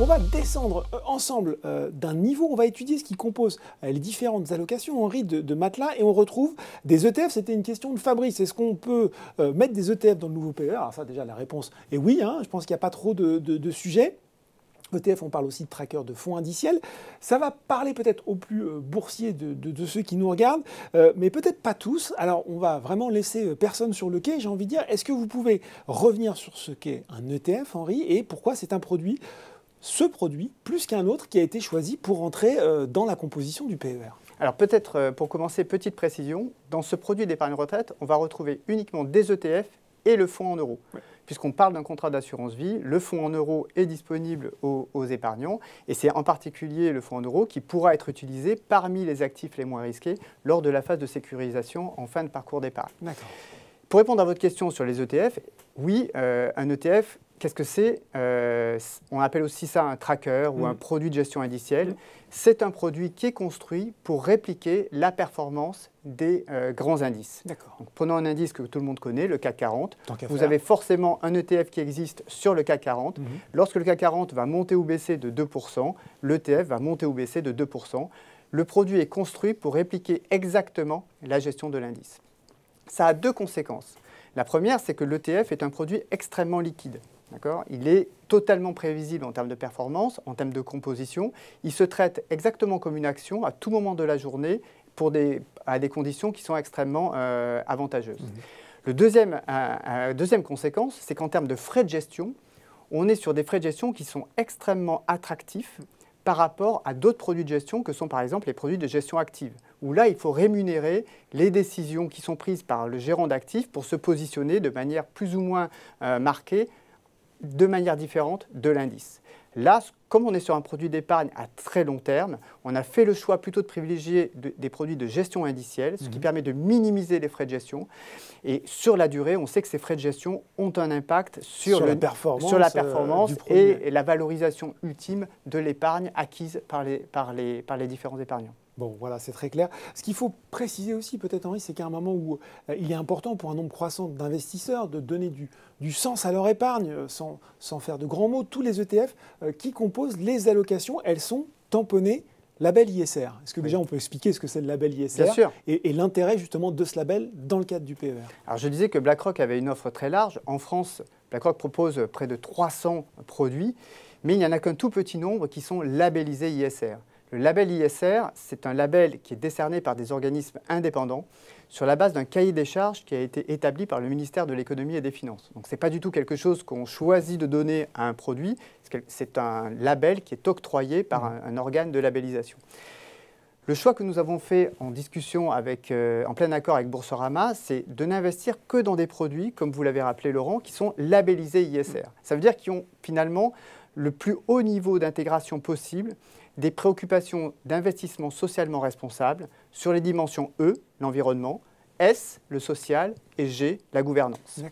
On va descendre ensemble d'un niveau, on va étudier ce qui compose les différentes allocations, Henri, de matelas, et on retrouve des ETF. C'était une question de Fabrice. Est-ce qu'on peut mettre des ETF dans le nouveau PER? Alors ça, déjà, la réponse est oui. Je pense qu'il n'y a pas trop de sujets. ETF, on parle aussi de trackers de fonds indiciels. Ça va parler peut-être aux plus boursiers de ceux qui nous regardent, mais peut-être pas tous. Alors, on va vraiment laisser personne sur le quai, j'ai envie de dire. Est-ce que vous pouvez revenir sur ce qu'est un ETF, Henri, et pourquoi c'est un produit, ce produit, plus qu'un autre, qui a été choisi pour entrer dans la composition du PER? Alors peut-être, pour commencer, petite précision, dans ce produit d'épargne retraite, on va retrouver uniquement des ETF et le fonds en euros. Ouais. Puisqu'on parle d'un contrat d'assurance vie, le fonds en euros est disponible aux épargnants et c'est en particulier le fonds en euros qui pourra être utilisé parmi les actifs les moins risqués lors de la phase de sécurisation en fin de parcours d'épargne. D'accord. Pour répondre à votre question sur les ETF, oui, un ETF, qu'est-ce que c'est? On appelle aussi ça un tracker ou un produit de gestion indicielle. C'est un produit qui est construit pour répliquer la performance des grands indices. Donc, prenons un indice que tout le monde connaît, le CAC 40. Vous avez forcément un ETF qui existe sur le CAC 40. Lorsque le CAC 40 va monter ou baisser de 2%, l'ETF va monter ou baisser de 2%. Le produit est construit pour répliquer exactement la gestion de l'indice. Ça a deux conséquences. La première, c'est que l'ETF est un produit extrêmement liquide. Il est totalement prévisible en termes de performance, en termes de composition. Il se traite exactement comme une action à tout moment de la journée à des conditions qui sont extrêmement avantageuses. Le deuxième conséquence, c'est qu'en termes de frais de gestion, on est sur des frais de gestion qui sont extrêmement attractifs par rapport à d'autres produits de gestion que sont par exemple les produits de gestion active, où là, il faut rémunérer les décisions qui sont prises par le gérant d'actifs pour se positionner de manière plus ou moins marquée, de manière différente de l'indice. Là, comme on est sur un produit d'épargne à très long terme, on a fait le choix plutôt de privilégier des produits de gestion indicielle, ce qui permet de minimiser les frais de gestion. Et sur la durée, on sait que ces frais de gestion ont un impact sur la performance et la valorisation ultime de l'épargne acquise par les différents épargnants. Bon, voilà, c'est très clair. Ce qu'il faut préciser aussi, peut-être, Henri, c'est qu'à un moment où il est important pour un nombre croissant d'investisseurs de donner du sens à leur épargne, sans faire de grands mots. Tous les ETF qui composent les allocations, elles sont tamponnées label ISR. Est-ce que déjà on peut expliquer ce que c'est le label ISR? Bien sûr. Et l'intérêt justement de ce label dans le cadre du PER? Alors je disais que BlackRock avait une offre très large. En France, BlackRock propose près de 300 produits, mais il n'y en a qu'un tout petit nombre qui sont labellisés ISR. Le label ISR, c'est un label qui est décerné par des organismes indépendants sur la base d'un cahier des charges qui a été établi par le ministère de l'Économie et des Finances. Donc ce n'est pas du tout quelque chose qu'on choisit de donner à un produit, c'est un label qui est octroyé par un organe de labellisation. Le choix que nous avons fait en discussion en plein accord avec Boursorama, c'est de n'investir que dans des produits, comme vous l'avez rappelé Laurent, qui sont labellisés ISR. Ça veut dire qu'ils ont finalement le plus haut niveau d'intégration possible des préoccupations d'investissement socialement responsable sur les dimensions E, l'environnement, S, le social, et G, la gouvernance.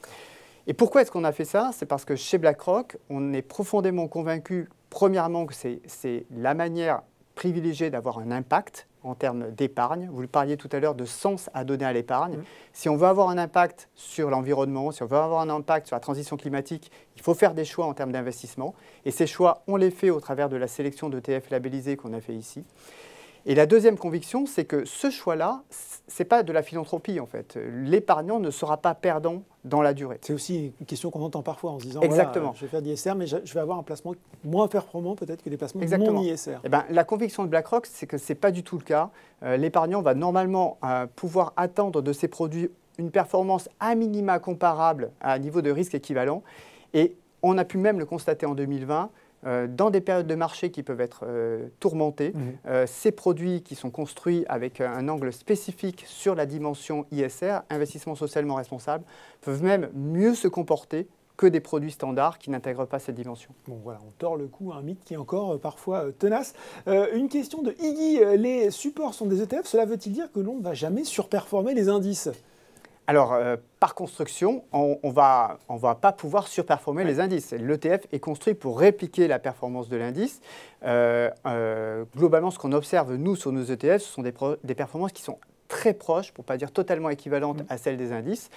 Et pourquoi est-ce qu'on a fait ça? C'est parce que chez BlackRock, on est profondément convaincu, premièrement, que c'est la manière privilégiée d'avoir un impact en termes d'épargne. Vous le parliez tout à l'heure de sens à donner à l'épargne. Si on veut avoir un impact sur l'environnement, si on veut avoir un impact sur la transition climatique, il faut faire des choix en termes d'investissement. Et ces choix, on les fait au travers de la sélection d'ETF labellisés qu'on a fait ici. Et la deuxième conviction, c'est que ce choix-là, ce n'est pas de la philanthropie en fait. L'épargnant ne sera pas perdant dans la durée. C'est aussi une question qu'on entend parfois en se disant exactement. Voilà, je vais faire d'ISR, mais je vais avoir un placement moins performant peut-être que des placements non ISR. Eh ben, la conviction de BlackRock, c'est que ce n'est pas du tout le cas. L'épargnant va normalement pouvoir attendre de ses produits une performance à minima comparable à un niveau de risque équivalent. Et on a pu même le constater en 2020. Dans des périodes de marché qui peuvent être tourmentées, ces produits qui sont construits avec un angle spécifique sur la dimension ISR, investissement socialement responsable, peuvent même mieux se comporter que des produits standards qui n'intègrent pas cette dimension. Bon voilà, on tord le cou à un mythe qui est encore parfois tenace. Une question de Iggy, les supports sont des ETF, cela veut-il dire que l'on ne va jamais surperformer les indices? Alors, par construction, on ne va pas pouvoir surperformer les indices. L'ETF est construit pour répliquer la performance de l'indice. Globalement, ce qu'on observe, nous, sur nos ETF, ce sont des performances qui sont très proches, pour ne pas dire totalement équivalentes à celles des indices.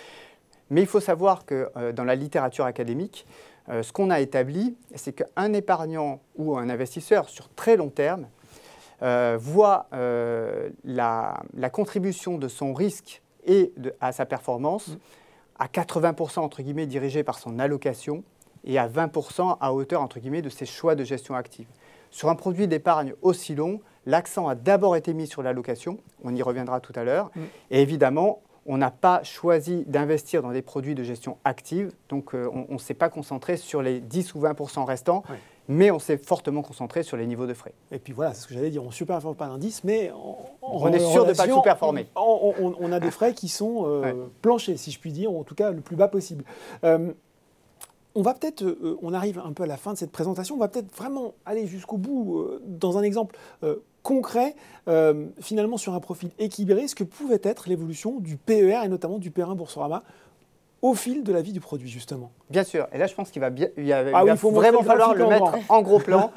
Mais il faut savoir que dans la littérature académique, ce qu'on a établi, c'est qu'un épargnant ou un investisseur sur très long terme voit la contribution de son risque à sa performance à 80% entre guillemets dirigée par son allocation et à 20% à hauteur entre guillemets de ses choix de gestion active. Sur un produit d'épargne aussi long, l'accent a d'abord été mis sur l'allocation, on y reviendra tout à l'heure, et évidemment, on n'a pas choisi d'investir dans des produits de gestion active, donc on ne s'est pas concentré sur les 10 ou 20% restants, mais on s'est fortement concentré sur les niveaux de frais. Et puis voilà, c'est ce que j'allais dire, on ne super-performe pas l'indice, mais on est sûr de ne pas le sous-performer. On a des frais qui sont planchers, si je puis dire, ou en tout cas le plus bas possible. On va peut-être, on arrive un peu à la fin de cette présentation, on va peut-être vraiment aller jusqu'au bout dans un exemple concret, finalement sur un profil équilibré, ce que pouvait être l'évolution du PER et notamment du PER1 Boursorama au fil de la vie du produit, justement. Bien sûr. Et là, je pense qu'il va vraiment falloir le mettre en gros plan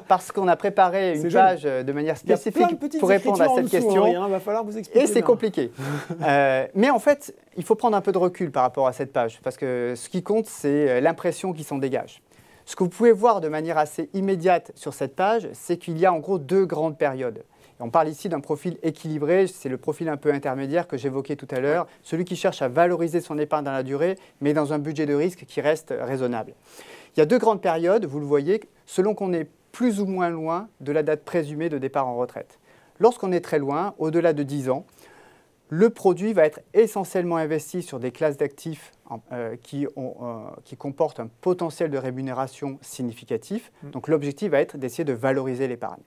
parce qu'on a préparé une page de manière spécifique pour répondre à cette question. Il va falloir vous expliquer. Et c'est compliqué. Mais en fait, il faut prendre un peu de recul par rapport à cette page parce que ce qui compte, c'est l'impression qui s'en dégage. Ce que vous pouvez voir de manière assez immédiate sur cette page, c'est qu'il y a en gros 2 grandes périodes. On parle ici d'un profil équilibré, c'est le profil un peu intermédiaire que j'évoquais tout à l'heure, celui qui cherche à valoriser son épargne dans la durée, mais dans un budget de risque qui reste raisonnable. Il y a 2 grandes périodes, vous le voyez, selon qu'on est plus ou moins loin de la date présumée de départ en retraite. Lorsqu'on est très loin, au-delà de 10 ans, le produit va être essentiellement investi sur des classes d'actifs qui comportent un potentiel de rémunération significatif. Donc l'objectif va être d'essayer de valoriser l'épargne.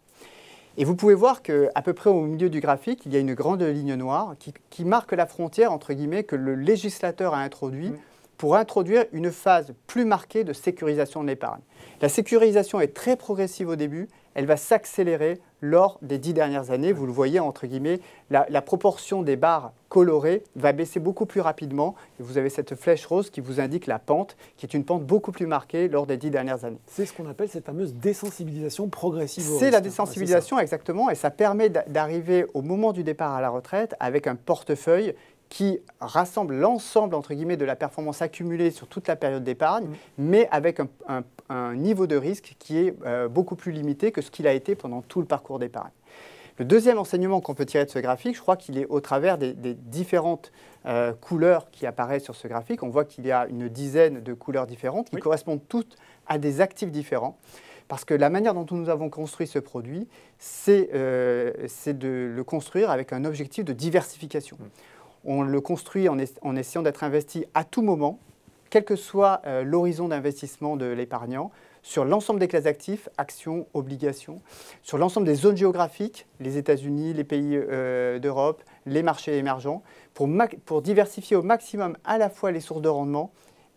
Et vous pouvez voir qu'à peu près au milieu du graphique, il y a une grande ligne noire qui marque la frontière, entre guillemets, que le législateur a introduit pour introduire une phase plus marquée de sécurisation de l'épargne. La sécurisation est très progressive au début, elle va s'accélérer lors des 10 dernières années. Vous le voyez, entre guillemets, la proportion des barres colorées va baisser beaucoup plus rapidement. Et vous avez cette flèche rose qui vous indique la pente, qui est une pente beaucoup plus marquée lors des 10 dernières années. C'est ce qu'on appelle cette fameuse désensibilisation progressive au risque. C'est la désensibilisation, exactement, et ça permet d'arriver au moment du départ à la retraite avec un portefeuille qui rassemble l'ensemble, entre guillemets, de la performance accumulée sur toute la période d'épargne, mais avec un niveau de risque qui est beaucoup plus limité que ce qu'il a été pendant tout le parcours d'épargne. Le deuxième enseignement qu'on peut tirer de ce graphique, je crois qu'il est au travers des différentes couleurs qui apparaissent sur ce graphique. On voit qu'il y a une dizaine de couleurs différentes qui correspondent toutes à des actifs différents. Parce que la manière dont nous avons construit ce produit, c'est de le construire avec un objectif de diversification. On le construit en essayant d'être investi à tout moment, quel que soit l'horizon d'investissement de l'épargnant, sur l'ensemble des classes d'actifs, actions, obligations, sur l'ensemble des zones géographiques, les États-Unis, les pays d'Europe, les marchés émergents, pour diversifier au maximum à la fois les sources de rendement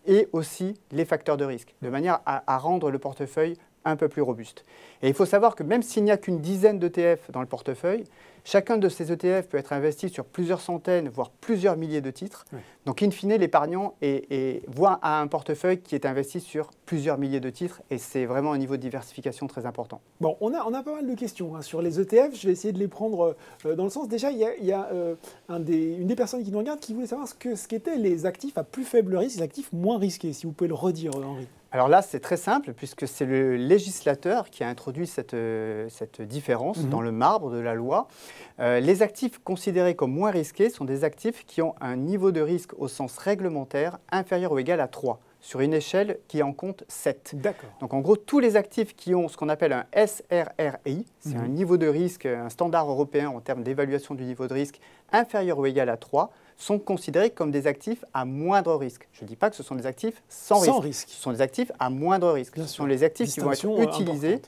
et aussi les facteurs de risque, de manière à rendre le portefeuille un peu plus robuste. Et il faut savoir que même s'il n'y a qu'une dizaine d'ETF dans le portefeuille, chacun de ces ETF peut être investi sur plusieurs centaines, voire plusieurs milliers de titres. Donc, in fine, l'épargnant voit un portefeuille qui est investi sur plusieurs milliers de titres et c'est vraiment un niveau de diversification très important. Bon, on a pas mal de questions sur les ETF. Je vais essayer de les prendre dans le sens. Déjà, il y a une des personnes qui nous regarde qui voulait savoir ce qu'étaient les actifs à plus faible risque, les actifs moins risqués. Si vous pouvez le redire, Henri. Alors là, c'est très simple, puisque c'est le législateur qui a introduit cette différence dans le marbre de la loi. Les actifs considérés comme moins risqués sont des actifs qui ont un niveau de risque au sens réglementaire inférieur ou égal à 3, sur une échelle qui en compte 7. D'accord. Donc en gros, tous les actifs qui ont ce qu'on appelle un SRRI, c'est un niveau de risque, un standard européen en termes d'évaluation du niveau de risque inférieur ou égal à 3, sont considérés comme des actifs à moindre risque. Je ne dis pas que ce sont des actifs sans risque. Ce sont des actifs à moindre risque. Ce sont les actifs qui vont être utilisés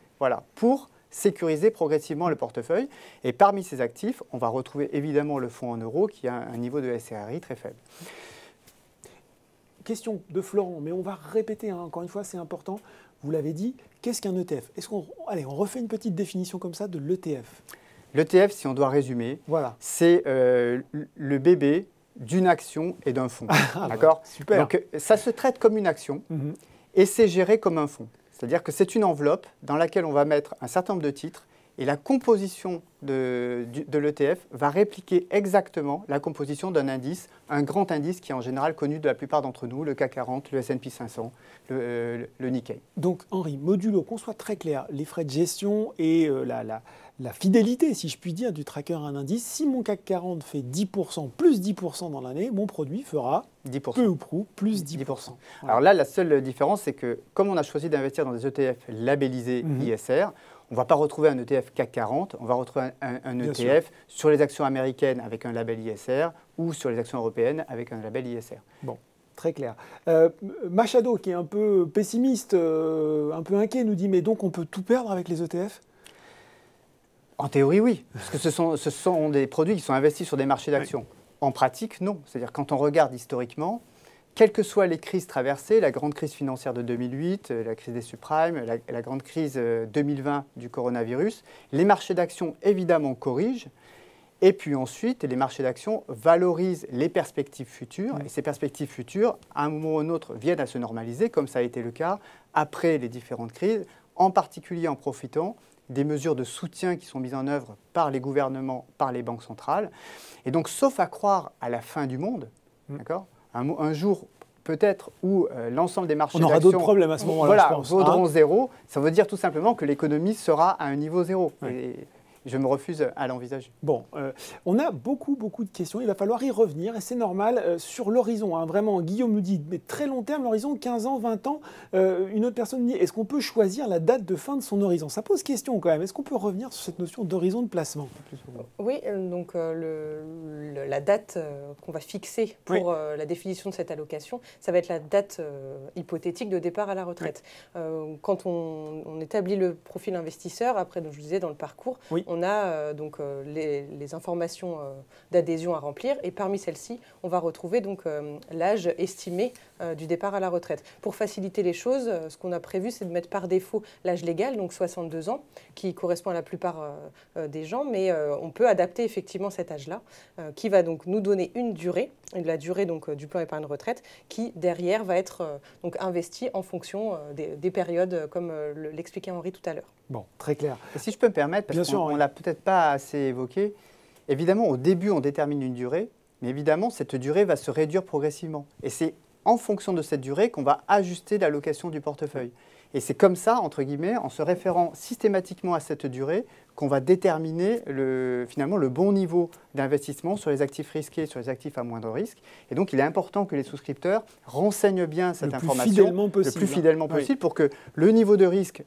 pour sécuriser progressivement le portefeuille. Et parmi ces actifs, on va retrouver évidemment le fonds en euros qui a un niveau de SRRI très faible. Question de Florent, mais on va répéter, encore une fois, c'est important. Vous l'avez dit, qu'est-ce qu'un ETF? Allez, on refait une petite définition comme ça de l'ETF. L'ETF, si on doit résumer, c'est le bébé d'une action et d'un fonds. D'accord ? Super. Donc, ça se traite comme une action et c'est géré comme un fonds. C'est-à-dire que c'est une enveloppe dans laquelle on va mettre un certain nombre de titres Et la composition de l'ETF va répliquer exactement la composition d'un indice, un grand indice qui est en général connu de la plupart d'entre nous, le CAC 40, le S&P 500, le Nikkei. Donc Henri, modulo, qu'on soit très clair, les frais de gestion et la fidélité, si je puis dire, du tracker à un indice, si mon CAC 40 fait 10%, plus 10% dans l'année, mon produit fera 10%. Peu ou prou, plus 10%. Voilà. Alors là, la seule différence, c'est que comme on a choisi d'investir dans des ETF labellisés ISR, on ne va pas retrouver un ETF CAC 40, on va retrouver un ETF sur les actions américaines avec un label ISR ou sur les actions européennes avec un label ISR. Bon, très clair. Machado, qui est un peu pessimiste, un peu inquiet, nous dit « Mais donc on peut tout perdre avec les ETF ?» En théorie, oui, parce que ce sont des produits qui sont investis sur des marchés d'actions. En pratique, non. C'est-à-dire quand on regarde historiquement, quelles que soient les crises traversées, la grande crise financière de 2008, la crise des subprimes, la grande crise 2020 du coronavirus, les marchés d'actions évidemment corrigent. Et puis ensuite, les marchés d'actions valorisent les perspectives futures. Et ces perspectives futures, à un moment ou à un autre, viennent à se normaliser, comme ça a été le cas après les différentes crises, en particulier en profitant des mesures de soutien qui sont mises en œuvre par les gouvernements, par les banques centrales. Et donc, sauf à croire à la fin du monde, d'accord, un jour peut-être où l'ensemble des marchés d'actions... On aura d'autres problèmes à ce moment-là, je pense. Vaudront zéro. Ça veut dire tout simplement que l'économie sera à un niveau zéro. Et je me refuse à l'envisager. Bon, on a beaucoup de questions. Il va falloir y revenir et c'est normal sur l'horizon. Hein. Vraiment, Guillaume nous dit, mais très long terme, l'horizon, 15 ans, 20 ans. Une autre personne dit, est-ce qu'on peut choisir la date de fin de son horizon? Ça pose question quand même. Est-ce qu'on peut revenir sur cette notion d'horizon de placement? Oui, donc la date qu'on va fixer pour la définition de cette allocation, ça va être la date hypothétique de départ à la retraite. Quand on établit le profil investisseur, après, donc, je vous disais, dans le parcours, on a donc les informations d'adhésion à remplir et parmi celles-ci, on va retrouver donc l'âge estimé du départ à la retraite. Pour faciliter les choses, ce qu'on a prévu, c'est de mettre par défaut l'âge légal, donc 62 ans, qui correspond à la plupart des gens, mais on peut adapter effectivement cet âge-là, qui va donc nous donner une durée, et la durée donc, du plan épargne retraite, qui derrière va être donc investi en fonction des périodes, comme l'expliquait Henri tout à l'heure. Bon, très clair. Et si je peux me permettre, parce qu'on ne l'a peut-être pas assez évoqué, évidemment, au début, on détermine une durée, mais évidemment, cette durée va se réduire progressivement. Et c'est en fonction de cette durée qu'on va ajuster l'allocation du portefeuille. Et c'est comme ça, entre guillemets, en se référant systématiquement à cette durée, qu'on va déterminer finalement le bon niveau d'investissement sur les actifs risqués, sur les actifs à moindre risque. Et donc, il est important que les souscripteurs renseignent bien cette information le plus fidèlement possible pour que le niveau de risque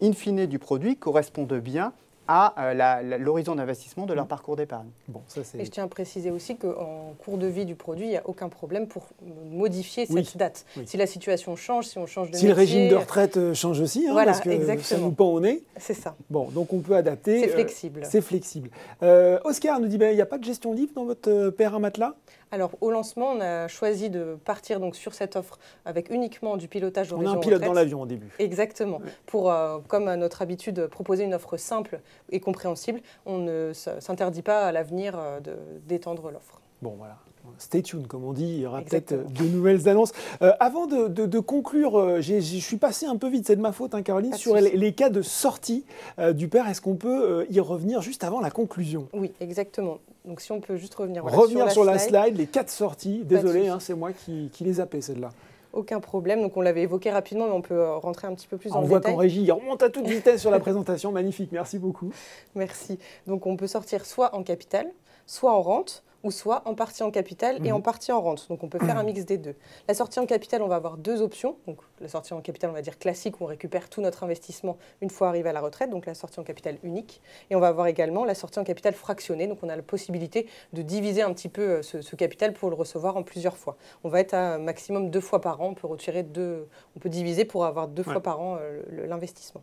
in fine du produit corresponde bien à l'horizon d'investissement de leur parcours d'épargne. Bon, et je tiens à préciser aussi qu'en cours de vie du produit, il n'y a aucun problème pour modifier cette date. Si la situation change, si on change de métier... Si le régime de retraite change aussi, voilà, parce que exactement. ça nous pend au nez. C'est ça. Bon, donc on peut adapter. C'est flexible. C'est flexible. Oscar nous dit, il n'y a pas de gestion libre dans votre PRA Matelas? Alors, au lancement, on a choisi de partir donc, sur cette offre avec uniquement du pilotage d'horizon retraite. On a un pilote dans l'avion au début. Exactement. Pour, comme à notre habitude, proposer une offre simple et compréhensible, on ne s'interdit pas à l'avenir d'étendre l'offre. Bon, voilà. Stay tuned, comme on dit, il y aura peut-être de nouvelles annonces. Avant de conclure, je suis passé un peu vite, c'est de ma faute, hein, Caroline, sur les cas de sortie du PER. Est-ce qu'on peut y revenir juste avant la conclusion? Oui, exactement. Donc si on peut juste revenir, sur la slide, les cas de sortie. Désolé, hein, c'est moi qui les zappais, celle-là. Aucun problème. Donc on l'avait évoqué rapidement, mais on peut rentrer un petit peu plus dans le détail. On détail. voit qu'en régie, il remonte à toute vitesse sur la présentation. Magnifique, merci beaucoup. Merci. Donc on peut sortir soit en capital, soit en rente, ou soit en partie en capital et en partie en rente. Donc on peut faire un mix des deux. La sortie en capital, on va avoir deux options. Donc la sortie en capital, on va dire classique, où on récupère tout notre investissement une fois arrivé à la retraite, donc la sortie en capital unique. Et on va avoir également la sortie en capital fractionnée, donc on a la possibilité de diviser un petit peu ce capital pour le recevoir en plusieurs fois. On va être à maximum 2 fois par an, on peut retirer on peut diviser pour avoir 2 fois par an l'investissement.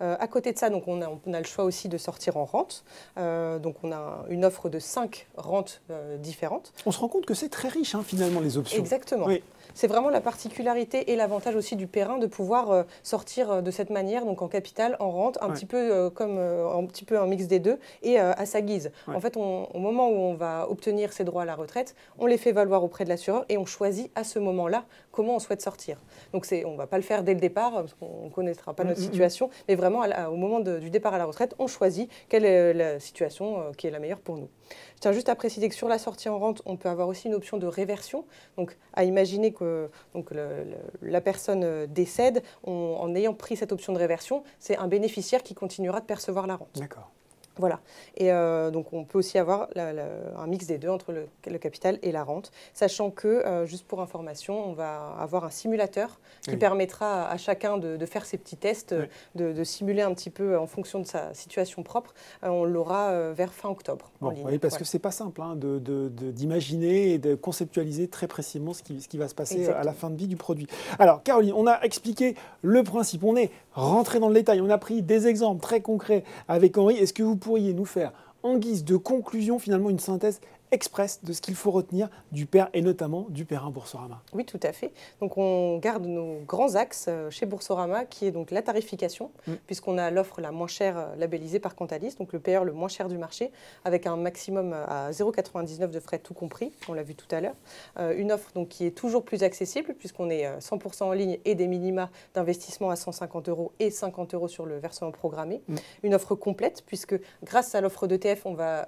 À côté de ça, donc on a le choix aussi de sortir en rente. Donc on a une offre de 5 rentes différentes. On se rend compte que c'est très riche, hein, finalement, les options. Exactement. Oui. C'est vraiment la particularité et l'avantage aussi du Perrin de pouvoir sortir de cette manière, donc en capital, en rente, un petit peu comme un petit peu un mix des deux et à sa guise. En fait, au moment où on va obtenir ses droits à la retraite, on les fait valoir auprès de l'assureur et on choisit à ce moment-là comment on souhaite sortir. Donc on ne va pas le faire dès le départ parce qu'on ne connaîtra pas notre situation, mais vraiment au moment du départ à la retraite, on choisit quelle est la situation qui est la meilleure pour nous. Je tiens juste à préciser que sur la sortie en rente, on peut avoir aussi une option de réversion. Donc, à imaginer que la personne décède en ayant pris cette option de réversion, c'est un bénéficiaire qui continuera de percevoir la rente. D'accord. Voilà. Et donc, on peut aussi avoir un mix des deux entre le capital et la rente, sachant que, juste pour information, on va avoir un simulateur qui permettra à chacun de faire ses petits tests, de simuler un petit peu en fonction de sa situation propre. On l'aura vers fin octobre. Bon, oui, parce que ce n'est pas simple d'imaginer et de conceptualiser très précisément ce qui va se passer à la fin de vie du produit. Alors, Caroline, on a expliqué le principe, on est rentré dans le détail, on a pris des exemples très concrets avec Henri. Est-ce que vous pourriez nous faire, en guise de conclusion, finalement, une synthèse express de ce qu'il faut retenir du PER et notamment du PER 1 Boursorama? Oui, tout à fait. Donc, on garde nos grands axes chez Boursorama, qui est donc la tarification, puisqu'on a l'offre la moins chère labellisée par Cantalis, donc le PER le moins cher du marché, avec un maximum à 0,99 de frais tout compris, on l'a vu tout à l'heure. Une offre donc, qui est toujours plus accessible, puisqu'on est 100% en ligne et des minima d'investissement à 150 € et 50 € sur le versement programmé. Une offre complète, puisque grâce à l'offre d'ETF, on va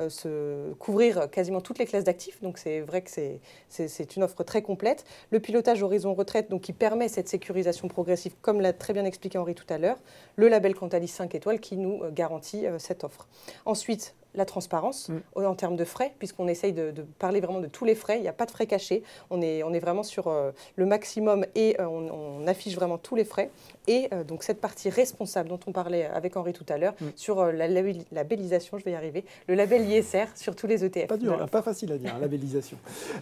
se couvrir quasiment toutes les classes d'actifs, donc c'est vrai que c'est une offre très complète. Le pilotage horizon retraite, donc qui permet cette sécurisation progressive, comme l'a très bien expliqué Henri tout à l'heure. Le label Cantalis 5 étoiles qui nous garantit cette offre. Ensuite, la transparence en termes de frais, puisqu'on essaye de parler vraiment de tous les frais. Il n'y a pas de frais cachés. On est vraiment sur le maximum et on affiche vraiment tous les frais. Et donc cette partie responsable dont on parlait avec Henri tout à l'heure, sur la labellisation, je vais y arriver, le label ISR sur tous les ETF. Pas dur, pas facile à dire, labellisation.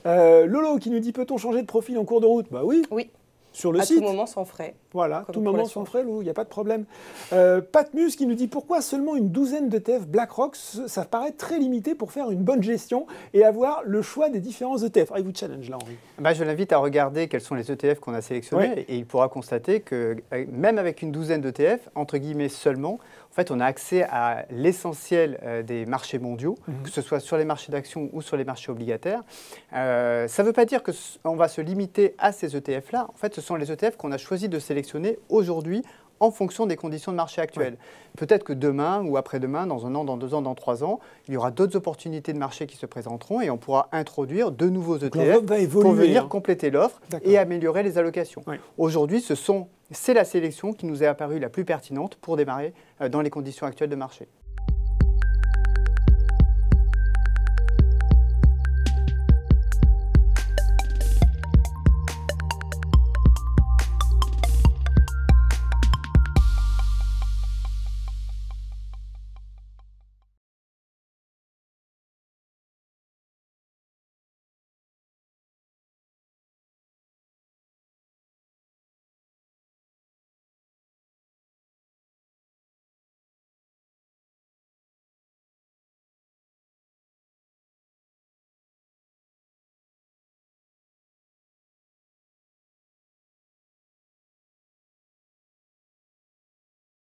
Lolo qui nous dit, peut-on changer de profil en cours de route? Bah oui. Oui. Sur le site. À tout moment sans frais. Voilà, tout moment sans frais, il n'y a pas de problème. Patmus qui nous dit pourquoi seulement une douzaine d'ETF BlackRock, ça paraît très limité pour faire une bonne gestion et avoir le choix des différents ETF. Il vous challenge là, Henri. Je l'invite à regarder quels sont les ETF qu'on a sélectionnés et il pourra constater que même avec une douzaine d'ETF, entre guillemets seulement, en fait, on a accès à l'essentiel des marchés mondiaux, que ce soit sur les marchés d'actions ou sur les marchés obligataires. Ça ne veut pas dire qu'on va se limiter à ces ETF-là. En fait, ce sont les ETF qu'on a choisi de sélectionner aujourd'hui en fonction des conditions de marché actuelles. Peut-être que demain ou après-demain, dans 1 an, dans 2 ans, dans 3 ans, il y aura d'autres opportunités de marché qui se présenteront et on pourra introduire de nouveaux ETF pour venir compléter l'offre et améliorer les allocations. Aujourd'hui, c'est la sélection qui nous est apparue la plus pertinente pour démarrer dans les conditions actuelles de marché.